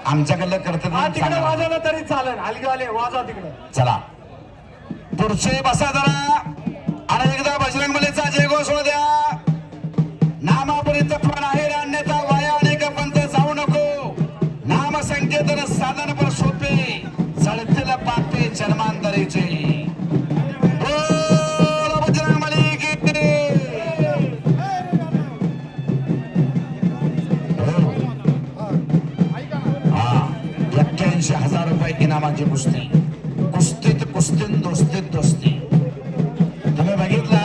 आमच्याकडलं करतात तिकडे वाजवलं तरी चालेल. हलगीवाले वाजवा तिकडे. चला पुढचे बसा जरा आणि एकदा बजरंग बलीचा जयघोष होऊ द्या. नामापुरीत पण आहे अन्यथा वाया अनेक पंथ जाऊ नको. नाम संकेतन साधन पर सोपे चढतील पापे जन्मांतरीचे. बजरंग बली की 81,000 रुपये इनामाची कुस्ती. कुस्तीत कुस्तीन दोस्तीत दोस्ती. तुम्ही बघितला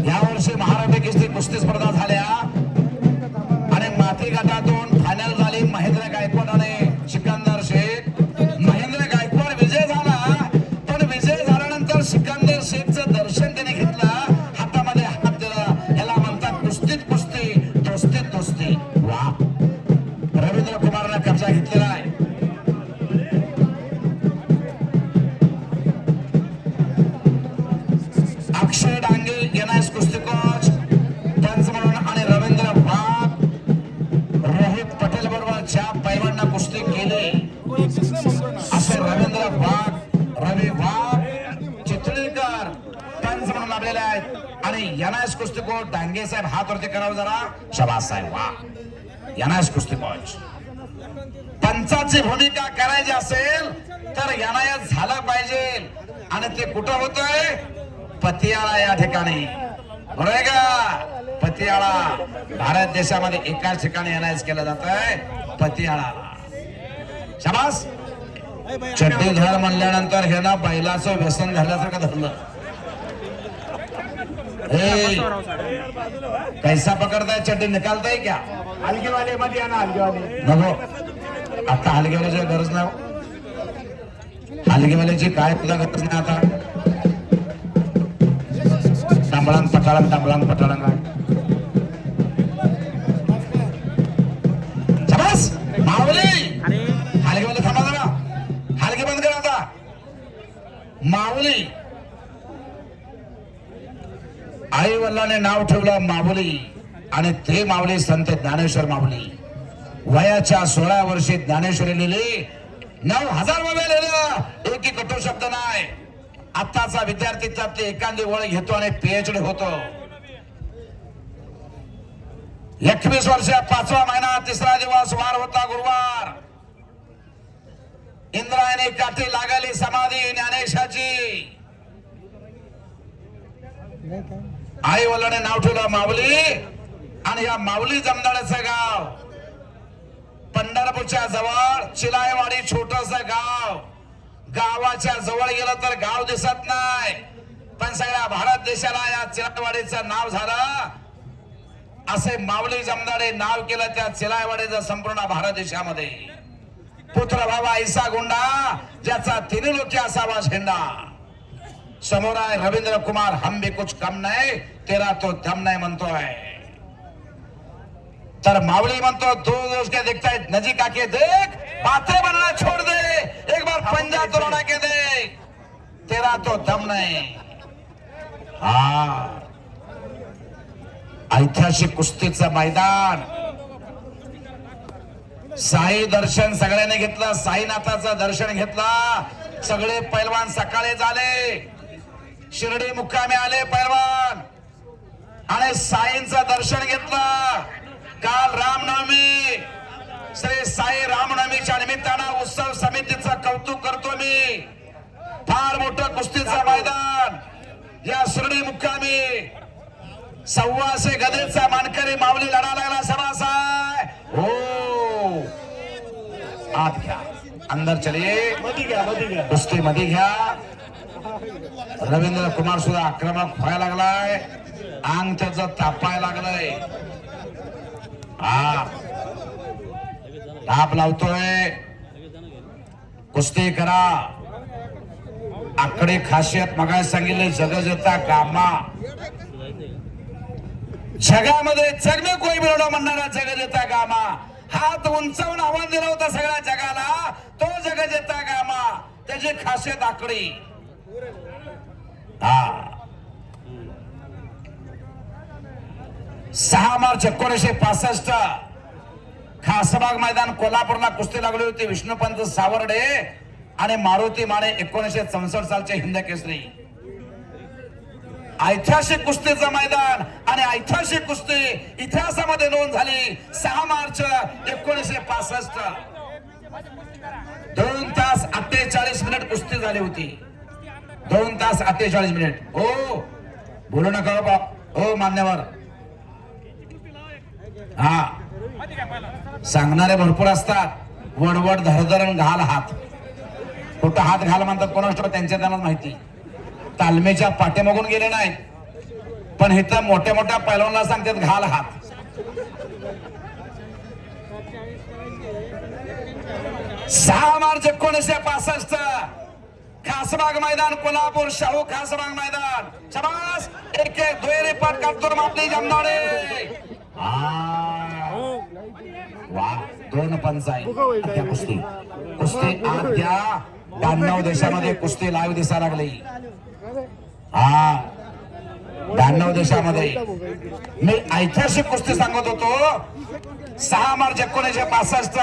यावर्षी महाराष्ट्र केसरी कुस्ती स्पर्धा झाल्या आणि माती गटातून फायनल झाली. महेंद्र गायकवाड आणि सिकंदर शेख. महेंद्र गायकवाड विजय झाला पण विजय झाल्यानंतर सिकंदर शेखचं दर्शन त्याने घेतलं. हातामध्ये हात दिला. याला म्हणतात कुस्तीत कुस्ती दोस्तीत दोस्ती. वा रवींद्र कुमारने कब्जा घेतलेला आहे. अक्षय डांगे एनआयएस कुस्ती कोच पंच म्हणून आणि रवींद्र वाघ रोहित पटेल बरोबर ज्या पैलवानांना कुस्ती केली असे रवींद्र वाघ रवी वाघ चितळीकर पंच म्हणून लाभलेले आहेत. आणि एनआयएस कुस्ती कोच डांगे साहेब हात वरती करावं जरा. शबास साहेब वा. एनआयएस कुस्ती कोच पंचाची भूमिका करायची असेल तर एनआयएस झाला पाहिजे. आणि ते कुठं होतंय? पतियाळा या ठिकाणी. बरोबर आहे का? पतियाळा भारत देशामध्ये एकाच ठिकाणी एनआयएस केलं जात आहे पतियाळा. शाबास. चड्डी धर म्हणल्यानंतर हे ना बैलाचं व्यसन झाल्यासारखं धरलं. कैसा पकडताय चड्डी निकालताय क्या? हलगीवाले मध्ये या ना. हलगीवाले नको आता हलगीवाल्याची गरज नाही. हलगीवाल्याची काय तुला गरज नाही आता. तांबळांग पटाळांग तांबळांग पटाळांग शाबास. माऊली हलगीवाले थांबा जरा. हलगी बंद करा आता. माऊली आई वडिलांनी नाव ठेवलं माऊली आणि ते माऊली संत ज्ञानेश्वर माऊली. वयाच्या 16 वर्षी ज्ञानेश्वरी लिहिली. 9,000 वव्या लिहिल्या. एकही कटू शब्द नाही. आताचा विद्यार्थी त्यातली एखादी ओळ घेतो आणि पीएचडी होतो. 21 वर्ष 5वा महिना 3रा दिवस वार होता गुरुवार. इंद्रायणी काठी लागली समाधी ज्ञानेशाची. आई वडिलांनी नाव ठेवलं माऊली आणि या माऊली जमदाड्याचं गाव पंढरपूरच्या जवळ चिलायवाडी छोटस गाव. गावाच्या जवळ गेलं तर गाव दिसत नाही पण सगळ्या भारत देशाला या चिलायवाडीचं नाव झालं. असे माऊली जमदाडे नाव केलं त्या चिलायवाडीचं संपूर्ण भारत देशामध्ये. पुत्र भावा ऐसा गुंडा ज्याचा तिन्ही लोकी असावा झेंडा. समोर आहे रवींद्र कुमार. हम भी कुछ कम नाही तेरा तो दम नाही म्हणतोय. तर मावली म्हणतो दो दोस्त के देखता है नजीक आके देख बातें बनना छोड़ दे एक बार पंजा तोड़ा के देख तेरा तो दम नहीं. हा ऐतिहासिक कुस्तीचं मैदान. साई दर्शन सगळ्यांनी घेतलं. साईनाथाचं दर्शन घेतलं. सगळे पैलवान सकाळी झाले. शिर्डी मुक्कामी आले पैलवान आणि साईंचं दर्शन घेतलं. काल रामनवमी श्री साई रामनवमीच्या निमित्तानं उत्सव समितीचं कौतुक करतो मी. फार मोठं कुस्तीचं मैदान या शिर्डी मुक्कामी. 125 गदेचा मानकरी माऊली लढा लागला. सभासाय हो आत घ्या. अंदर चलिए. कुस्ती मध्ये घ्या. रवींद्र कुमार सुद्धा आक्रमक व्हायला लागलाय. अंग त्याचं तापायला लागलंय. हा ताप लावतोय. कुस्ती करा. आकडे खासियत मगा सांगितले जगजता कामा. जगामध्ये जग में कोई बिरडा म्हणणारा जगजता कामा. हात उंचावून आव्हान दिलं होतं सगळ्या जगाला. तो जगजता कामा. त्याची खासियत आकडी. हा 6 मार्च 1965 खासबाग मैदान कोल्हापूरला कुस्ती लागली होती. विष्णुपंत सावर्डे आणि मारुती माने 1964 सालचे हिंद केसरी. ऐतिहासिक कुस्तीचं मैदान आणि ऐतिहासिक कुस्ती इतिहासामध्ये नोंद झाली. 6 मार्च 1965. 2 तास 48 मिनिट कुस्ती झाली होती. 2 तास 48 मिनिट. हो बोलू नका हो मान्यवर. हा सांगणारे भरपूर असतात. वडवड धरधरण घाल हात. कुठं हात घाल म्हणतात कोणाच त्यांच्या त्यांना माहिती. तालमीच्या पाठीमागून गेले नाहीत पण इथं मोठ्या मोठ्या पैलवानाला सांगतात घाल हात. सहा मार्च 1965 खासबाग मैदान कोल्हापूर. शाहू खासबाग मैदान. शाबास. एक दुहेरी पाठ काढतो आपली जमदाडे. वा 2 पंच आहे कुस्ती. कुस्ती आद्या 92 देशामध्ये कुस्ती लाईव्ह दिसायला लागली. हा 92 देशामध्ये. मी ऐतिहासिक कुस्ती सांगत होतो. 6 मार्च 1965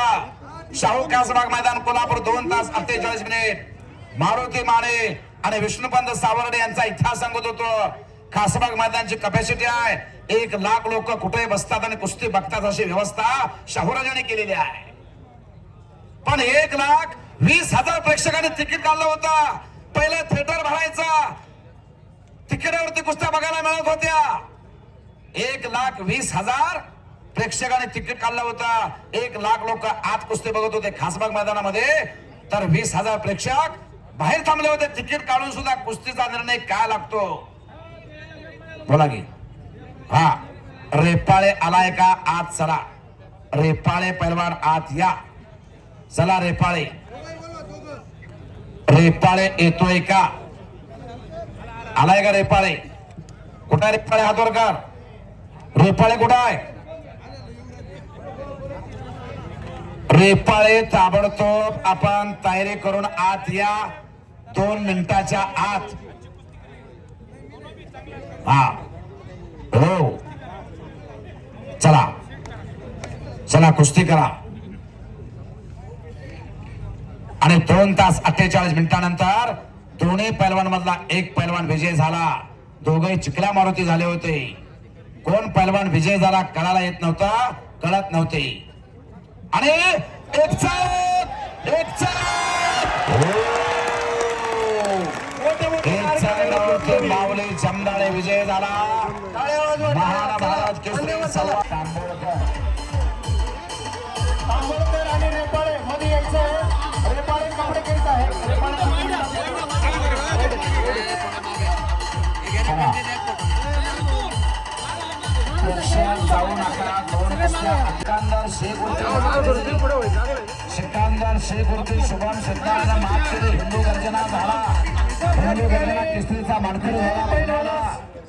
शाहू खासबाग मैदान कोल्हापूर. 2 तास 48 मिनिट. मारुती माने आणि विष्णुपंत सावर्डे यांचा इतिहास सांगत होतो. खासबाग मैदानाची कॅपॅसिटी आहे 1 लाख लोक कुठे बसतात आणि कुस्ती बघतात अशी व्यवस्था शाहूराजाने केलेली आहे. पण 1,20,000 प्रेक्षकांनी तिकीट काढलं होतं. पहिले थिएटर भरायचा. तिकिटावरती कुस्त्या बघायला मिळत होत्या. 1,20,000 प्रेक्षकांनी तिकीट काढलं होतं. 1 लाख लोक आत कुस्ती बघत होते खासबाग मैदानामध्ये. तर 20,000 प्रेक्षक बाहेर थांबले होते. तिकीट काढून सुद्धा कुस्तीचा निर्णय काय लागतो बोला की. हा रेपाळे आलाय का आत चला. रेपाळे पैलवान आत या. चला रेपाळे. रेपाळे येतोय का. आलाय का रेपाळे. कुठं आहे रेपाळे. हात वर कर. रेपाळे कुठं आहे. रेपाळे ताबडतोब आपण तयारी करून आत या. 2 मिनिटाच्या आत. हा हो चला चला कुस्ती करा. आणि 2 तास 48 मिनिटानंतर दोन्ही पैलवान मधला एक पैलवान विजय झाला. दोघे चिखल्या मारुती झाले होते. कोण पैलवान विजय झाला कळायला येत नव्हता. कळत नव्हते. आणि माऊली जमदाडे विजय झाला. महाराज केसरी तांबोळकर आणि रेपाळे मध्ये यायचं. रेपाळे कपडे करीत आहे. जाऊ नका. 2 कुस्त्या. सिकंदर शेखुर्ती शुभम सिद्धार्थ मातकरी. हिंदू गर्जना झाला. हिंदू गर्जना केसरीचा मानकरी झाला.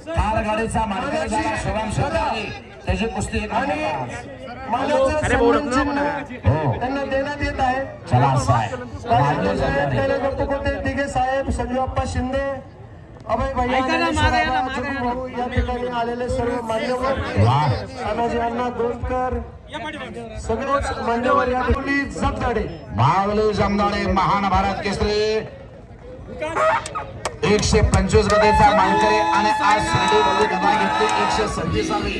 कारगाडीचा मानकरी झाला शुभम सिद्धार्थ. त्याची कुस्ती त्यांना देण्यात येत आहे. चला साहेब. दिघे साहेब, संजीवप्पा शिंदे, अभय भैया या ठिकाणी आलेले सर्व मान्यवर, तानाजी अण्णा गोंदकर, सगळेच मान्यवर या ठिकाणी. जमदाडे माऊली जमदाडे महान भारत केसरी 125 गदेचा मानकरी आणि आज शिर्डीमध्ये गदा घेतली 126वी.